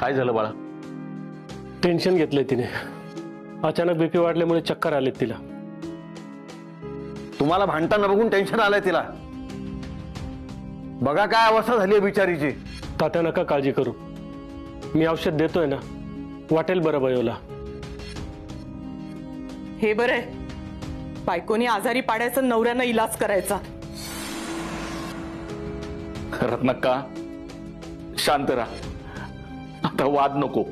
काय झालं बाळा? टेन्शन घेतलंय तिने. अचानक बीपी वाढल्यामुळे चक्कर आलेत तिला. तुम्हाला भांडताना बघून टेन्शन आलंय तिला. बघा काय अवस्था झाली आहे बिचारीची. तात्या नका काळजी करू, मी औषध देतोय ना, वाटेल बरं बयोला. हे बरं, बायकोनी आजारी पाडायचं, नवऱ्यानं इलाज करायचा. रत्नाक्का शांत राहा, आता वाद नको.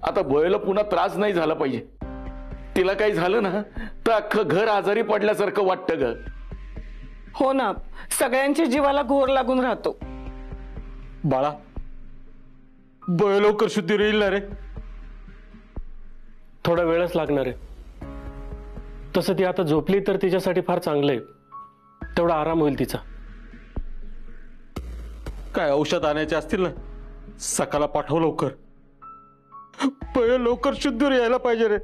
आता बयोला पुन्हा त्रास नाही झाला पाहिजे. तिला काही झालं ना तर अख्खं घर आजारी पडल्यासारखं वाटतं ग. हो ना, सगळ्यांच्या जीवाला घोर लागून राहतो. बाळा, बयो लवकर शुद्धीवर येईल ना रे? थोडा वेळच लागणार आहे. तसं ती आता झोपली तर तिच्यासाठी फार चांगलं आहे, तेवढा आराम होईल तिचा. काय औषध आणायचे असतील ना, सकाळला पाठव लवकर. बयो लवकर शुद्धीवर यायला पाहिजे रे.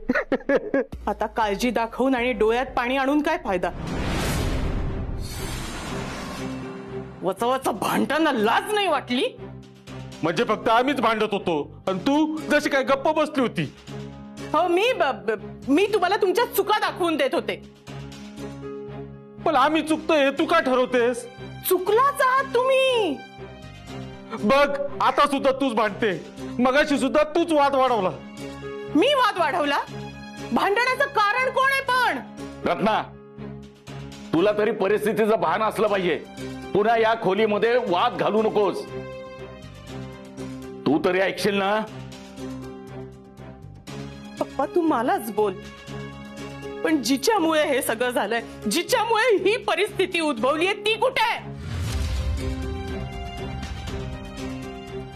आता काळजी दाखवून आणि डोळ्यात पाणी आणून काय फायदा? वचवच भांडताना लाज नाही वाटली? म्हणजे फक्त आम्हीच भांडत होतो आणि तू जशी काय गप्प बसली होती. हो, मी तुम्हाला तुमच्या चुका दाखवून देत होते. पण आम्ही चुकतोय हे तू का ठरवतेस? चुकलाच आहात तुम्ही. बघ, आता सुद्धा तूच भांडते, मगाशी सुद्धा तूच वाद वाढवला. मी वाद वाढवला? भांडण्याचं कारण कोण आहे? पण रत्ना, तुला तरी परिस्थितीचं भान असलं पाहिजे. पुन्हा या खोलीमध्ये वाद घालू नकोस. तू तरी ऐकशील ना? पप्पा, तू मलाच बोल, पण जिच्यामुळे हे सगळं झालंय, जिच्यामुळे ही परिस्थिती उद्भवलीये, ती कुठे आहे?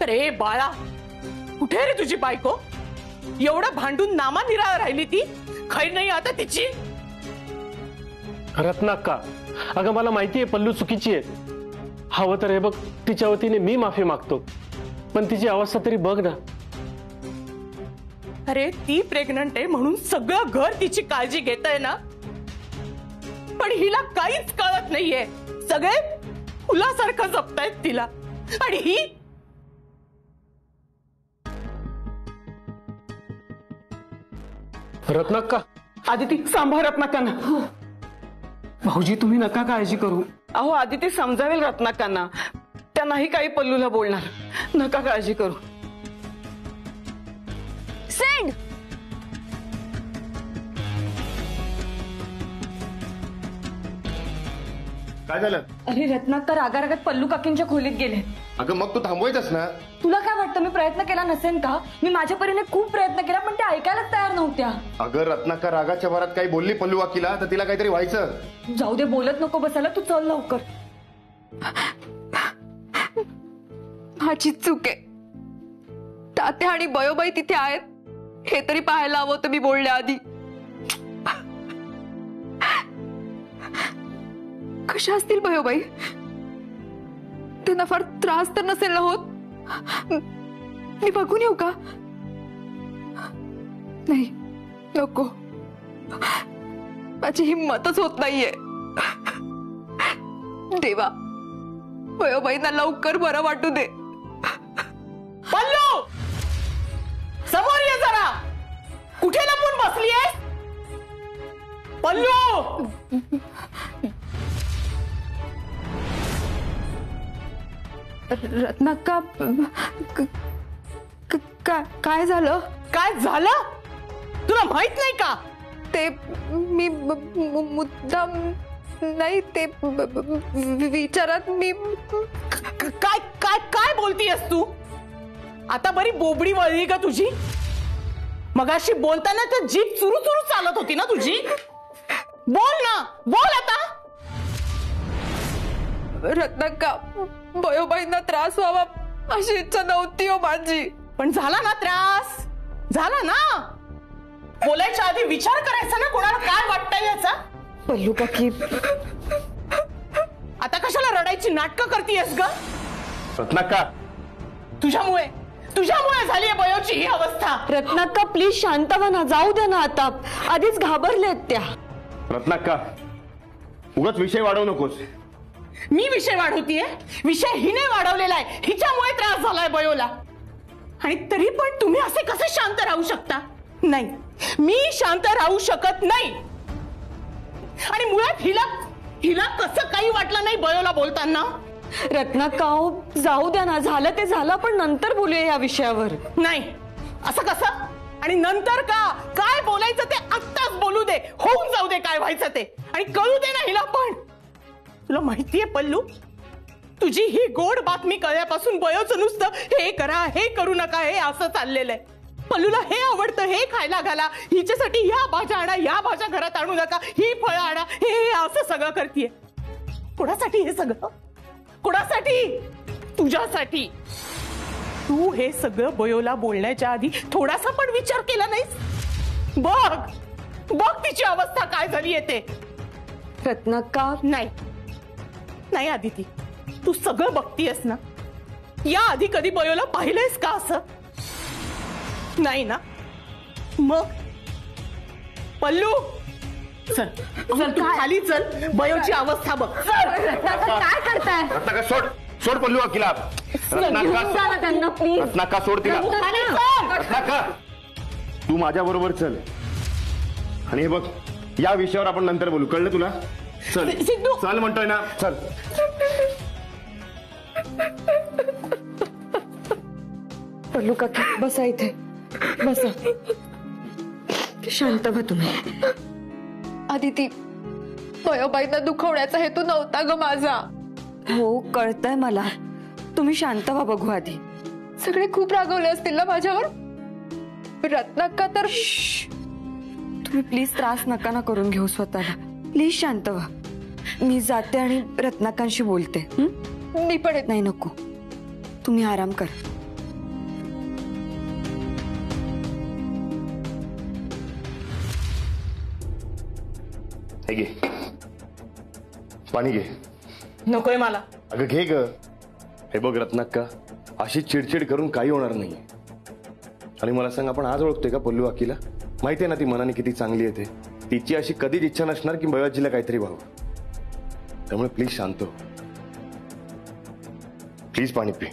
रे बाळा, कुठे रे तुझी बायको? एवढं भांडून नामानिराळ राहिली ती. खैर नाही आता तिची. रत्नाक्का, अगं मला माहितीये पल्लू चुकीची आहे. हवं तर हे बघ, तिच्या वतीने मी माफी मागतो, पण तिची अवस्था तरी बघ ना. अरे, ती प्रेग्नंट आहे म्हणून सगळं घर तिची काळजी घेतंय ना, पण हिला काहीच कळत नाहीये. सगळे फुलासारखं जपतायत तिला, आणि ही रत्नाक्का. आदिती, सांभाळ रत्नाकांना. भाऊजी, तुम्ही नका काळजी करू. अहो, आदिती समजावेल रत्नाकांना. त्या नाही काही पल्लूला बोलणार. नका काळजी करू. सेंड. काय झालं? अरे रत्नाकर रागारागात पल्लू काकींच्या खोलीत गेले. अगं मग तू थांबवायचंस ना. तुला काय वाटतं मी प्रयत्न केला नसेन का? मी माझ्या परीने खूप प्रयत्न केला, पण त्या ऐकायलाच तयार नव्हत्या. अगं रत्नाकर रागाच्या भरात काही बोलली पल्लू वाकीला तर तिला काहीतरी व्हायचं. जाऊ दे, बोलत नको बसायला. तू चल लवकर. माझी चूक आहे. तात्या आणि बयोबाई तिथे आहेत हे तरी पाहायला हवं होतं मी बोलण्याआधी. कशा असतील बयोबाई? त्यांना फार त्रास तर नसेल ना होत? मी बघून येऊ का? नाही, नको. माझी हिम्मतच होत नाहीये. देवा, बयोबाईंना लवकर बरं वाटू दे. पल्लू, समोर ये जरा. कुठे लपून बसलीयेस? पल्लू, रत्नाक्का, काय झालं? काय झालं? तुला माहित नाही का? ते मी मुद्दाम नाही, ते विचारात मी. काय काय काय बोलतीयस तू? आता बरी बोबडी वळली का तुझी? मगाशी बोलताना तर जीभ चुरू चुरू चालत होती ना तुझी. बोल ना, बोल आता. रत्नाक्का, बयोबाईंना त्रास व्हावा अशी इच्छा नव्हती हो माझी. पण झाला ना त्रास, झाला ना. बोलायच्या आधी विचार करायचा ना, कोणाला काय वाटतंय याचा. पल्लू काकी, आता कशाला रडायची नाटकं करतीयस ग? रत्नाक्का, तुझ्यामुळे तुझ्यामुळे झाली आहे बयोची ही अवस्था. रत्नाक्का प्लीज शांत व्हा ना, जाऊ द्या ना. आता आधीच घाबरलेत त्या. रत्नाक्का, उगाच विषय वाढवू नकोस. मी विषय वाढवतीये? विषय हिने वाढवलेला आहे, हिच्यामुळे त्रास झालाय बयोला. आणि तरी पण तुम्ही असे कसे शांत राहू शकता? नाही, मी शांत राहू शकत नाही. आणि मुळात हिला कसं काही वाटलं नाही बयोला बोलताना? रत्नाकाओ, जाऊ द्या ना, झालं ते झालं, पण नंतर बोलूया या विषयावर. नाही, असं कसं? आणि नंतर का? काय बोलायचं ते आत्ताच बोलू दे, होऊन जाऊ दे काय व्हायचं ते, आणि कळू दे ना हिला पण. तुला माहितीये पल्लू, तुझी ही गोड बातमी कळल्यापासून बयोचं नुसतं हे करा, हे करू नका, हे असं चाललेलं आहे. पल्लूला हे आवडतं, हे खायला घाला, हिच्यासाठी या भाज्या आणा, या भाज्या घरात आणू नका, ही फळं आणा, हे असं सगळं करतीये. कोणासाठी हे सगळं? कोणासाठी? तुझ्यासाठी. तू हे सगळं बयोला बोलण्याच्या आधी थोडासा पण विचार केला नाहीस? बघ बघ तिची अवस्था काय झाली आहे ते. रत्नाका, नाही नाही आदिती, तू सगळं बघतीयस ना. या आधी कधी बयोला पाहिलंयस का असं? नाही ना. मग पल्लू, चल चल, तू खाली चल, बयोची अवस्था बघ. काय करताय? रत्नाका सोड, सोड पल्लू वकिला. रत्नाका, त्यांना प्लीज. रत्नाका सोड तिला. खाली चल. रत्नाका, तू माझ्या बरोबर चल. आणि हे बघ, या विषयावर आपण नंतर बोलू, कळलं तुला? चल सिद्धू. चल म्हणतोय ना, चल. पल्लू काका, बसा इथे, बसा. शांत व्हा तुम्ही. आदिती, बयोबाईंना दुखवण्याचा हेतू नव्हता ग माझा. हो, कळतंय मला. तुम्ही शांत व्हा, बघू आधी. सगळे खूप रागवले असतील ना माझ्यावर. रत्नाका तर तुम्ही प्लीज त्रास नका ना करून घेऊ स्वतःला. प्लीज शांत व्हा. मी जाते आणि रत्नाकांशी बोलते. मी पण येत. नाही, नको, तुम्ही आराम करा. हे घे पाणी, घे. नकोय मला. अगं घे ग. हे बघ रत्नाक्का, अशी चिडचिड करून काही होणार नाही. आणि मला सांग, आपण आज ओळखतोय का पल्लू अकीला? माहितीये ना ती मनाने किती चांगली आहे. तिची अशी कधीच इच्छा नसणार की बयोजीला काहीतरी व्हावं. त्यामुळे प्लीज शांत हो. प्लीज पाणी पी.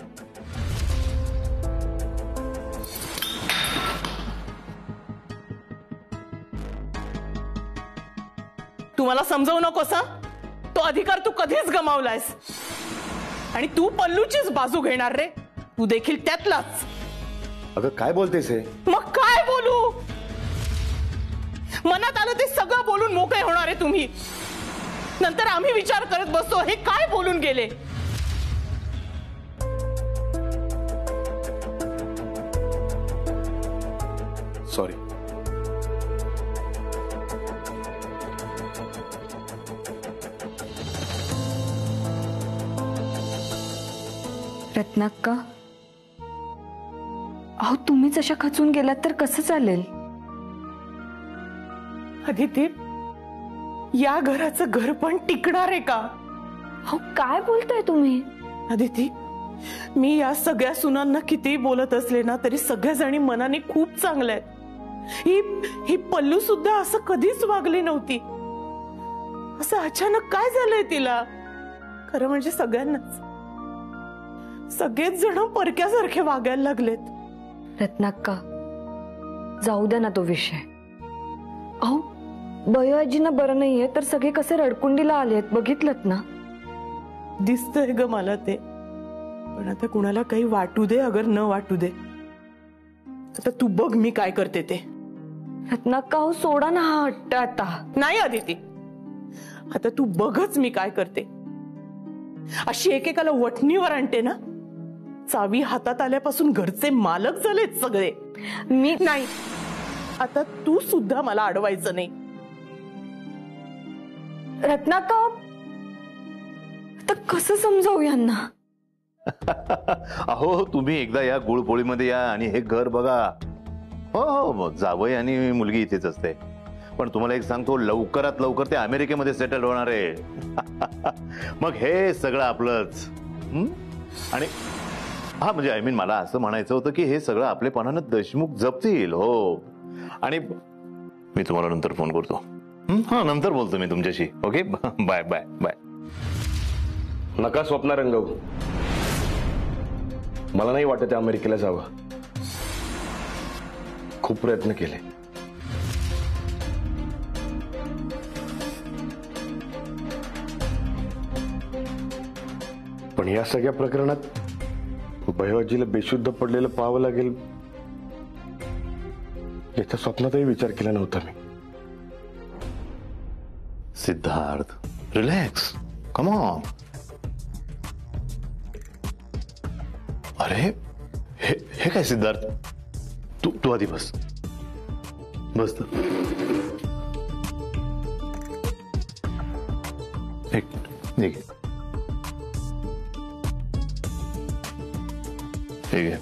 तू मला समजवू नकोस हं? तो अधिकार तू कधीच गमावलायस. आणि तू पल्लूचीच बाजू घेणार रे. तू देखील त्यातलाच. अगं काय बोलतेस हे? मग काय बोलू? मनात आलं ते सगळं बोलून मोकळे होणार आहे तुम्ही. नंतर आम्ही विचार करत बसतो हे काय बोलून गेले. सॉरी. रत्नाक्का, अहो तुम्हीच अशा खचून गेलात तर कसं चालेल? अदिती, या घराचं घर पण टिकणार आहे का? अहो काय बोलताय तुम्ही? अदिती, मी या सगळ्या सुनांना किती बोलत असले ना तरी सगळ्या जणी मनाने खूप चांगल्या आहेत. ही पल्लू सुद्धा असं कधीच वागली नव्हती. असं अचानक काय झालंय तिला? खरं म्हणजे सगळ्यांनाच, सगळेच जण परक्यासारखे वागायला लागलेत. रत्नाक्का, जाऊ द्या ना तो विषय. अहो बयो आजींना बरं नाहीये तर सगळे कसे रडकुंडीला आलेत, बघितलत ना? दिसतंय ग मला ते. पण आता कुणाला काही वाटू दे अगर न वाटू दे. आता तू बघ मी काय करते ते. रत्नाक्का, अहो सोडा ना हा हट्ट आता. नाही अदिती, आता तू बघच मी काय करते. अशी एकेकाला वठणीवर आणते ना. चावी हातात आल्यापासून घरचे मालक झालेत सगळे. मी नाही, आता तू सुद्धा मला अडवायचं नाही. रत्नाक्का, तर कसं समजावू यांना? अहो तुम्ही एकदा या गुळपोळीमध्ये या आणि हे घर बघा. हो हो, जावई आणि मुलगी इथेच असते. पण तुम्हाला एक सांगतो, लवकरात लवकर ते अमेरिकेमध्ये सेटल होणार आहे. मग हे सगळं आपलंच. आणि हा म्हणजे आय मीन मला असं म्हणायचं होतं की हे सगळं आपलेपणानं देशमुख जपतील. हो, आणि मी तुम्हाला नंतर फोन करतो. हा, नंतर बोलतो मी तुमच्याशी. Okay, bye bye bye. नका स्वप्न रंगवू. मला नाही वाटत अमेरिकेला जावं. खूप प्रयत्न केले. पण या सगळ्या प्रकरणात भैयाजीला बेशुद्ध पडलेलं पाहावं लागेल याच्या स्वप्नातही विचार केला नव्हता मी. Siddharth, relax, come on. अरे हे काय सिद्धार्थ, तू आधी बस. बस तर. ठीक आहे. ठीक आहे.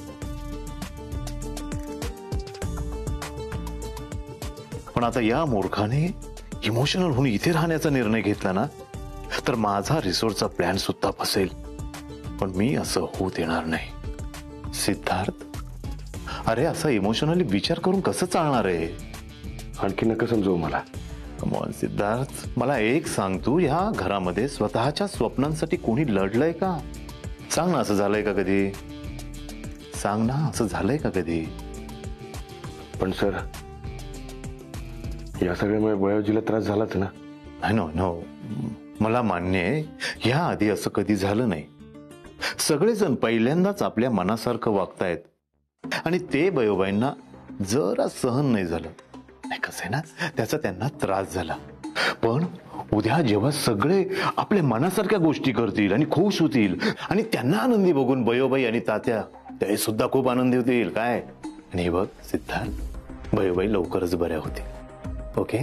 पण आता या मूर्खाने इमोशनल होऊन इथे राहण्याचा निर्णय घेतला ना, तर माझा रिसोर्टचा प्लॅन सुद्धा फसेल. पण मी असं होऊ देणार नाही. सिद्धार्थ, अरे असं इमोशनली विचार करून कसं चालणार आहे? आणखी नका समजू मला. कमॉन सिद्धार्थ, मला एक सांग, तू या घरामध्ये स्वतःच्या स्वप्नांसाठी कोणी लढलंय का? सांग ना, असं झालंय का कधी? सांग ना, असं झालंय का कधी? पण सर, या सगळ्यामुळे भैयाजीला त्रास झालाच ना. नो, मला मान्य आहे, ह्या आधी असं कधी झालं नाही. सगळेजण पहिल्यांदाच आपल्या मनासारखं वागतायत आणि ते बयोबाईंना जरा सहन नाही झालं. नाही कसं आहे ना, त्याचा त्यांना त्रास झाला. पण उद्या जेव्हा सगळे आपल्या मनासारख्या गोष्टी करतील आणि खुश होतील आणि त्यांना आनंदी बघून बयोबाई आणि तात्या ते सुद्धा खूप आनंदी होतील. काय? आणि बघ सिद्धार्थ, बयोबाई लवकरच बऱ्या होतील. ओके?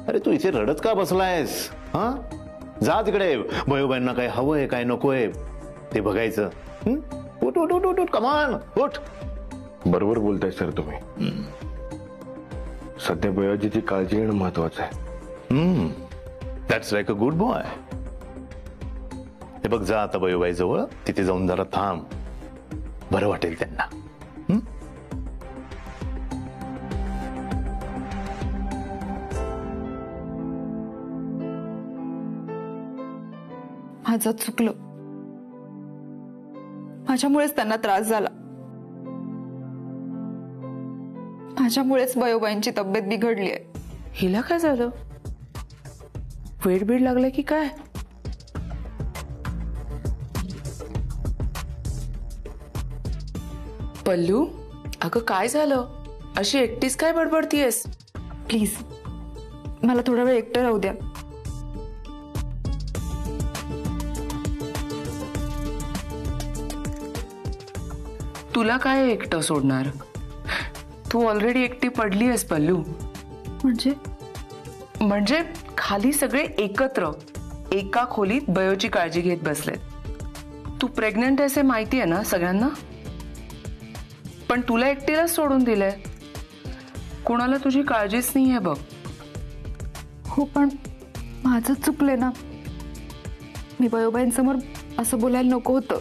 अरे तू इथे रडत का बसलायस? हा, जा तिकडे. बयोबाईंना काय हवंय काय नकोय ते बघायचं. उठ उठ उठ उठ, कमान उठ. बरोबर बोलताय सर तुम्ही. सध्या भैयाजीची काळजी घेणं महत्वाचं आहे. That's like a good boy. हे बघ, जा आता बयोबाई जवळ, तिथे जाऊन जरा थांब. बरं वाटेल त्यांना. माझं चुकलं. माझ्यामुळेच त्यांना त्रास झाला. माझ्यामुळेच बयोबाईंची तब्येत बिघडली आहे. हिला काय झालं? वेट बीड लागलं की काय? पल्लू, अगं काय झालं? अशी एकटीच काय बडबडतीयस? प्लीज मला थोडा वेळ एकटं राहू द्या. तुला काय एकटं सोडणार? तू ऑलरेडी एकटी पडली आहेस पल्लू. म्हणजे खाली सगळे एकत्र एका खोलीत बयोची काळजी घेत बसलेत. तू प्रेग्नंट आहेस हे माहिती आहे ना सगळ्यांना, पण तुला एकटीलाच सोडून दिलंय. कोणाला तुझी काळजीच नाहीये बघ. हो, पण माझं चुकलंय ना. मी बयोबाईंसमोर असं बोलायला नको होतं.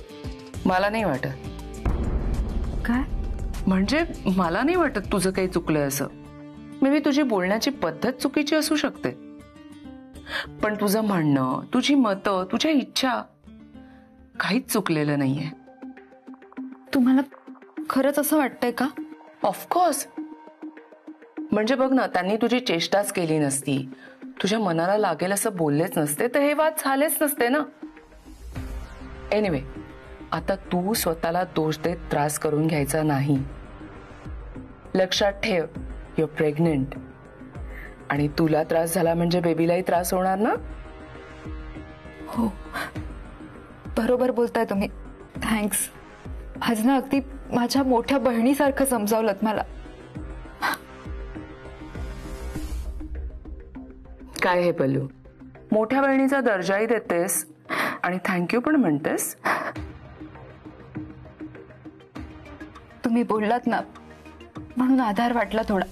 मला नाही वाटत. काय? म्हणजे मला नाही वाटत तुझं काही चुकलंय असं. मे बी तुझी बोलण्याची पद्धत चुकीची असू शकते, पण तुझं म्हणणं, तुझी मतं, तुझ्या इच्छा काहीच चुकलेलं नाहीये. तुम्हाला खरंच असं वाटतंय का? ऑफकोर्स. म्हणजे बघ ना, त्यांनी तुझी चेष्टाच केली नसती, तुझ्या मनाला लागेल असं बोललेच नसते, तर हे वाद झालेच नसते ना. एनिवे, आता तू स्वतःला दोष देत त्रास करून घ्यायचा नाही. लक्षात ठेव, यू आर प्रेग्नेंट आणि तुला त्रास झाला म्हणजे बेबीलाही त्रास होणार ना. हो, बरोबर बोलताय तुम्ही. थँक्स. आज ना अगदी माझ्या मोठ्या बहिणीसारखं समजावलं मला. काय हे पल्लू, मोठ्या बहिणीचा दर्जाही देतेस आणि थँक्यू पण म्हणतेस. तुम्ही बोललात ना म्हणून आधार वाटला थोडा,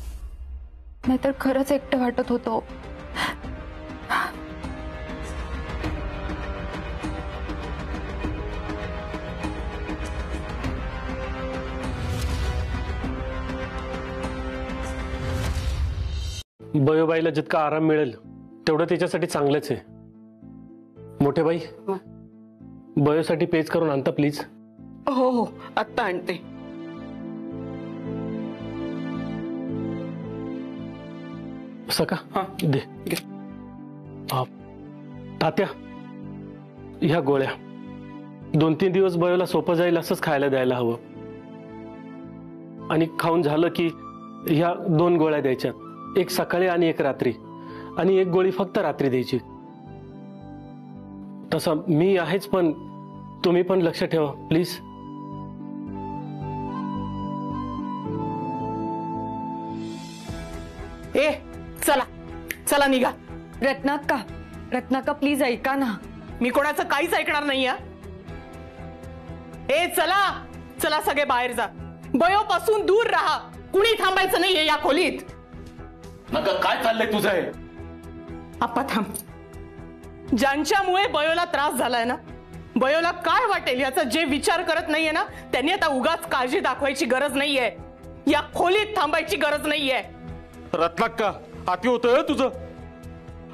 नाहीतर खरंच एकटं वाटत होतं. बयोबाईला जितका आराम मिळेल तेवढं तिच्यासाठी चांगलंच आहे. मोठे बाई, बयोसाठी पेज करून आणता प्लीज. हो हो आत्ता आणते. सका हा. दे. घे. तात्या, ह्या गोळ्या 2-3 दिवस बयोला सोपं जाईल असंच खायला द्यायला हवं. आणि खाऊन झालं की ह्या 2 गोळ्या द्यायच्या, एक सकाळी आणि एक रात्री, आणि एक गोळी फक्त रात्री द्यायची. तसं मी आहेच, पण तुम्ही पण लक्ष ठेवा प्लीज. ए चला चला निघा. रत्नाका प्लीज ऐका ना. मी कोणाचं काहीच ऐकणार नाही. ए चला चला सगळे बाहेर जा. बयोपासून दूर राहा. कुणी थांबायचं नाहीये या खोलीत. नका काय चाललंय तुझं हे? आप्पा थांब. ज्यांच्यामुळे बयोला त्रास झालाय ना, बयोला काय वाटेल याचा जे विचार करत नाहीये ना, त्यांनी आता उगाच काळजी दाखवायची गरज नाहीये. या खोलीत थांबायची गरज नाहीये. रत्नाक्का, अति होतंय तुझं.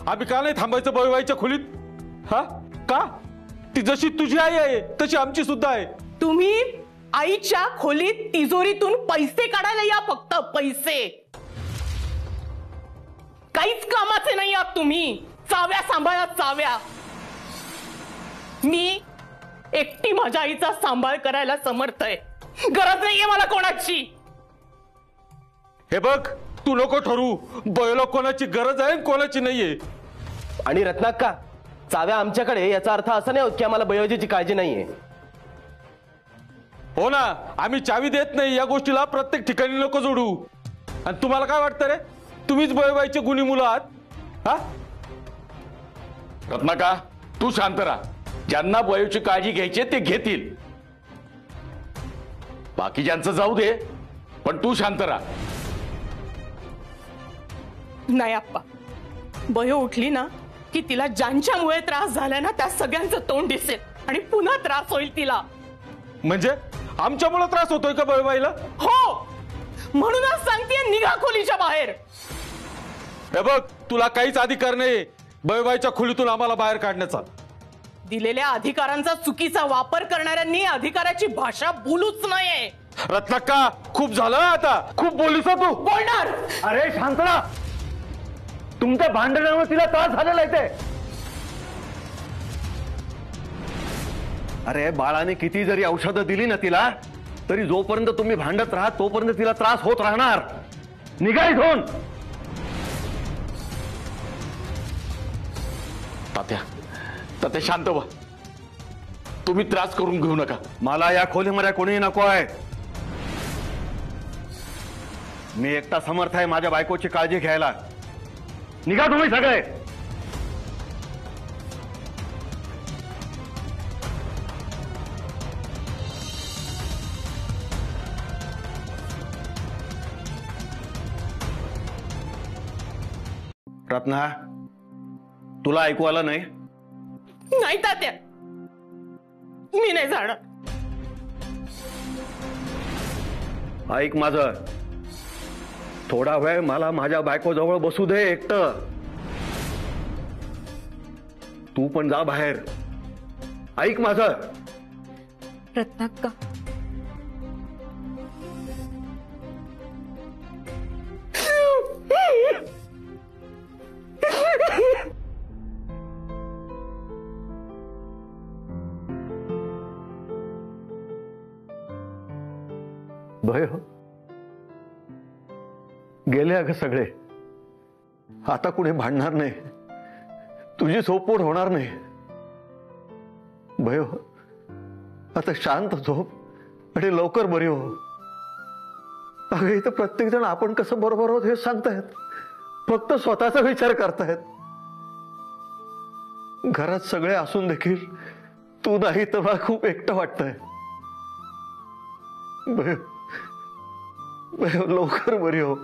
आम्ही का नाही थांबायचं बळवाईच्या खोलीत? हा का? ती जशी तुझी आई आहे तशी आमची सुद्धा आहे. तुम्ही आईच्या खोलीत तिजोरीतून पैसे काढायला या. फक्त पैसे. काहीच कामाचे नाही आहात तुम्ही. चाव्या सांभाळा चाव्या. मी एकटी माझ्या आईचा सांभाळ करायला समर्थ आहे. गरज नाहीये मला कोणाची. हे बघ, तू नको ठरवू. बळला कोणाची गरज आहे कोणाची नाहीये. आणि रत्नाक्का, चाव्या आमच्याकडे याचा अर्थ असा नाही होत की आम्हाला बयोजीची काळजी नाहीये. हो ना, आम्ही चावी देत नाही या गोष्टीला प्रत्येक ठिकाणी नको जोडू. आणि तुम्हाला काय वाटतं रे, तुम्हीच बळवायचे गुणी मुलं आहात? हा रत्नाका, तू शांत राहा. ज्यांना बयोची काळजी घ्यायची ते घेतील. बाकीच्यांचं जाऊ दे, पण तू शांत राहा. नाही आप्पा, बयो उठली ना की तिला ज्यांच्यामुळे त्रास झालाय ना त्या सगळ्यांचं तोंड दिसेल आणि पुन्हा त्रास होईल तिला. म्हणजे आमच्यामुळे त्रास होतोय का बळवाईला? हो, म्हणूनच सांगतेय निघा खोलीच्या बाहेर. हे बघ, तुला काहीच अधिकार नाही बळवाईच्या खोलीतून आम्हाला बाहेर काढण्याचा. दिलेल्या अधिकारांचा चुकीचा वापर करणाऱ्यांनी अधिकाराची भाषा बोलूच नये. रत्नाक्का, खूप झालं आता. खूप बोलीस तू. बोलणार. अरे शांत राहा. तुमच्या भांडणामुळे तिला त्रास झालेला आहे ते. अरे बाळाने किती जरी औषधं दिली ना तिला, तरी जोपर्यंत तुम्ही भांडत राहा तोपर्यंत तिला त्रास होत राहणार. निघा इथून. तात्या, तात्या शांत व्हा. तुम्ही त्रास करून घेऊ नका. मला या खोलीमध्ये कोणीही नको आहे. मी एकटा समर्थ आहे माझ्या बायकोची काळजी घ्यायला. निघा तुम्ही सगळे. रत्ना, तुला ऐकू आलं नाही? नाही तात्या, मी नाही जाणार. ऐक माझं. थोडा वेळ मला माझ्या बायको जवळ बसू दे एकटं. तू पण जा बाहेर. ऐक माझं. रत्नाका, भयो गेले अगं सगळे. आता कुणी भांडणार नाही. तुझी सोपोड होणार नाही. भयो, आता शांत झोप आणि लवकर बरी हो. अगं इथं प्रत्येक जण आपण कसं बरोबर आहोत हे सांगतायत. फक्त स्वतःचा विचार करतायत. घरात सगळे असून देखील तू नाही तर मला खूप एकटं वाटतंय. भयो, भयो लवकर बरी हो.